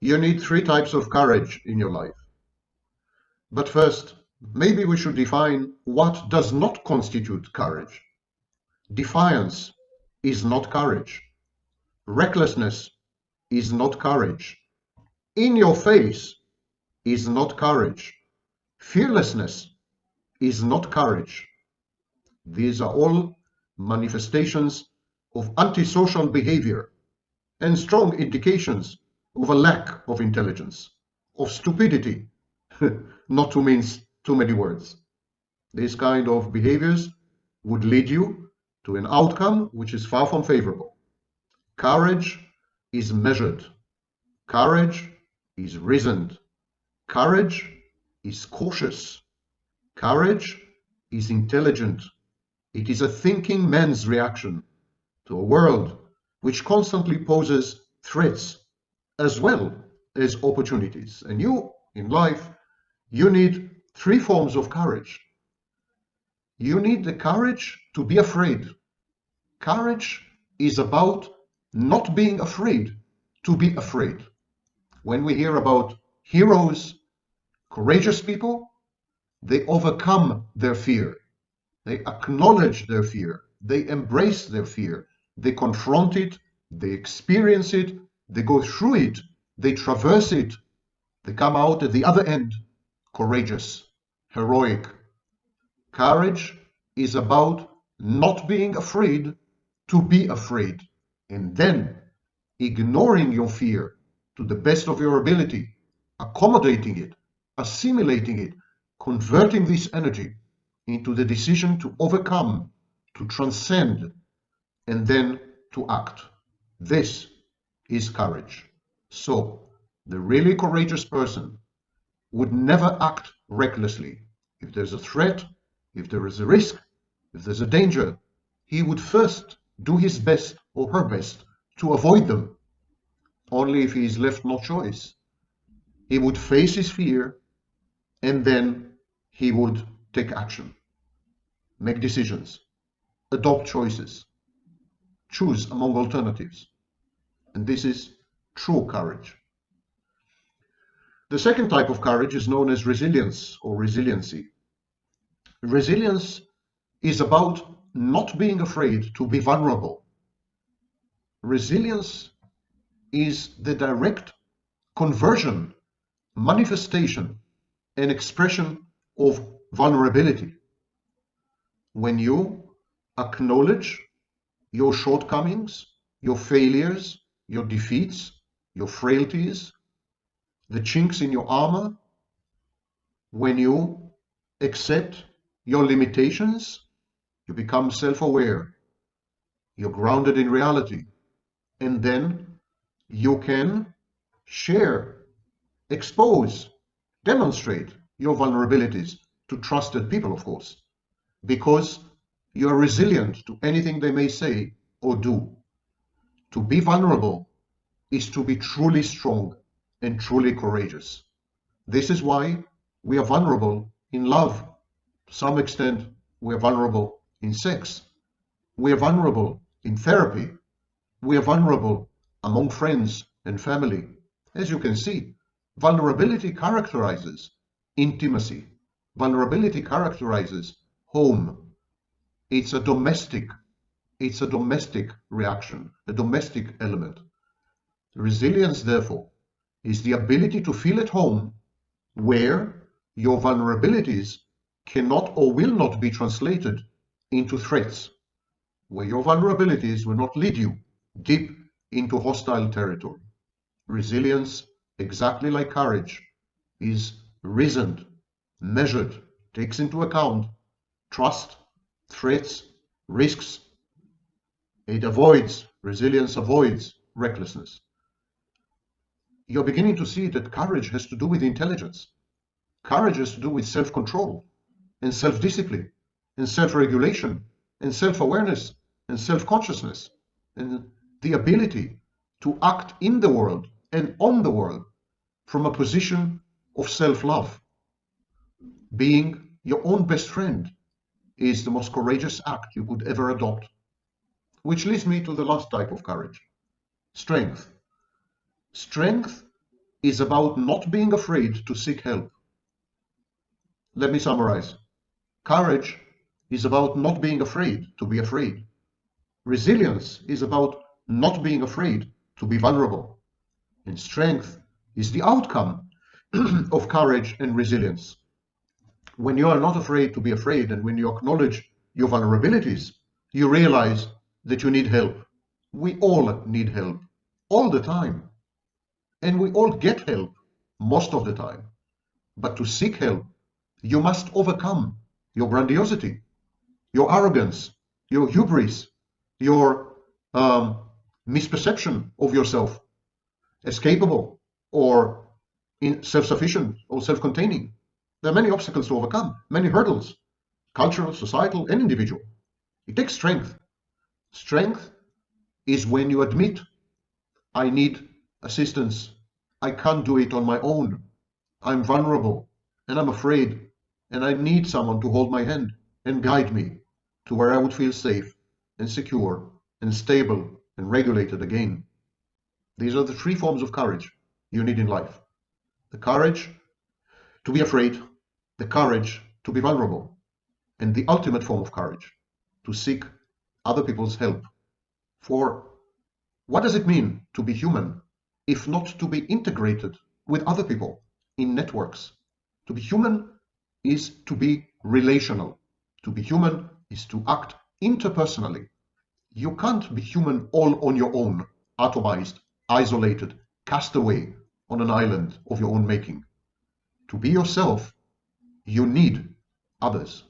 You need three types of courage in your life. But first, maybe we should define what does not constitute courage. Defiance is not courage. Recklessness is not courage. In your face is not courage. Fearlessness is not courage. These are all manifestations of antisocial behavior and strong indications of a lack of intelligence, of stupidity, not to mince too many words. These kind of behaviors would lead you to an outcome which is far from favorable. Courage is measured. Courage is reasoned. Courage is cautious. Courage is intelligent. It is a thinking man's reaction to a world which constantly poses threats as well as opportunities. And you, in life, you need three forms of courage. You need the courage to be afraid. Courage is about not being afraid to be afraid. When we hear about heroes, courageous people, they overcome their fear. They acknowledge their fear. They embrace their fear. They confront it. They experience it. They go through it. They traverse it. They come out at the other end courageous, heroic. Courage is about not being afraid to be afraid, and then ignoring your fear to the best of your ability, accommodating it, assimilating it, converting this energy into the decision to overcome, to transcend, and then to act. This is courage. So, the really courageous person would never act recklessly. If there's a threat, if there is a risk, if there's a danger, he would first do his best or her best to avoid them. Only if he is left no choice, he would face his fear and then he would take action, make decisions, adopt choices, choose among alternatives. And this is true courage. The second type of courage is known as resilience or resiliency. Resilience is about not being afraid to be vulnerable. Resilience is the direct conversion, manifestation, and expression of vulnerability. When you acknowledge your shortcomings, your failures, your defeats, your frailties, the chinks in your armor, when you accept your limitations, you become self-aware, you're grounded in reality, and then you can share, expose, demonstrate your vulnerabilities to trusted people, of course, because you are resilient to anything they may say or do. To be vulnerable is to be truly strong and truly courageous. This is why we are vulnerable in love. To some extent, we are vulnerable in sex. We are vulnerable in therapy. We are vulnerable among friends and family. As you can see, vulnerability characterizes intimacy. Vulnerability characterizes home. It's a domestic reaction, a domestic element. Resilience, therefore, is the ability to feel at home where your vulnerabilities cannot or will not be translated into threats, where your vulnerabilities will not lead you deep into hostile territory. Resilience, exactly like courage, is reasoned, measured, takes into account trust, threats, risks. Resilience avoids recklessness. You're beginning to see that courage has to do with intelligence. Courage has to do with self-control and self-discipline and self-regulation and self-awareness and self-consciousness and the ability to act in the world and on the world from a position of self-love. Being your own best friend is the most courageous act you could ever adopt. Which leads me to the last type of courage, strength. Strength is about not being afraid to seek help. Let me summarize. Courage is about not being afraid to be afraid. Resilience is about not being afraid to be vulnerable. And strength is the outcome of courage and resilience. When you are not afraid to be afraid, and when you acknowledge your vulnerabilities, you realize that you need help. We all need help all the time. And we all get help most of the time. But to seek help, you must overcome your grandiosity, your arrogance, your hubris, your misperception of yourself as capable or self-sufficient or self-containing. There are many obstacles to overcome, many hurdles, cultural, societal, and individual. It takes strength. Strength is when you admit, I need assistance. I can't do it on my own. I'm vulnerable and I'm afraid, and I need someone to hold my hand and guide me to where I would feel safe and secure and stable and regulated again. These are the three forms of courage you need in life. The courage to be afraid, the courage to be vulnerable, and the ultimate form of courage, to seek other people's help. For what does it mean to be human if not to be integrated with other people in networks? To be human is to be relational. To be human is to act interpersonally. You can't be human all on your own, atomized, isolated, cast away on an island of your own making. To be yourself, you need others.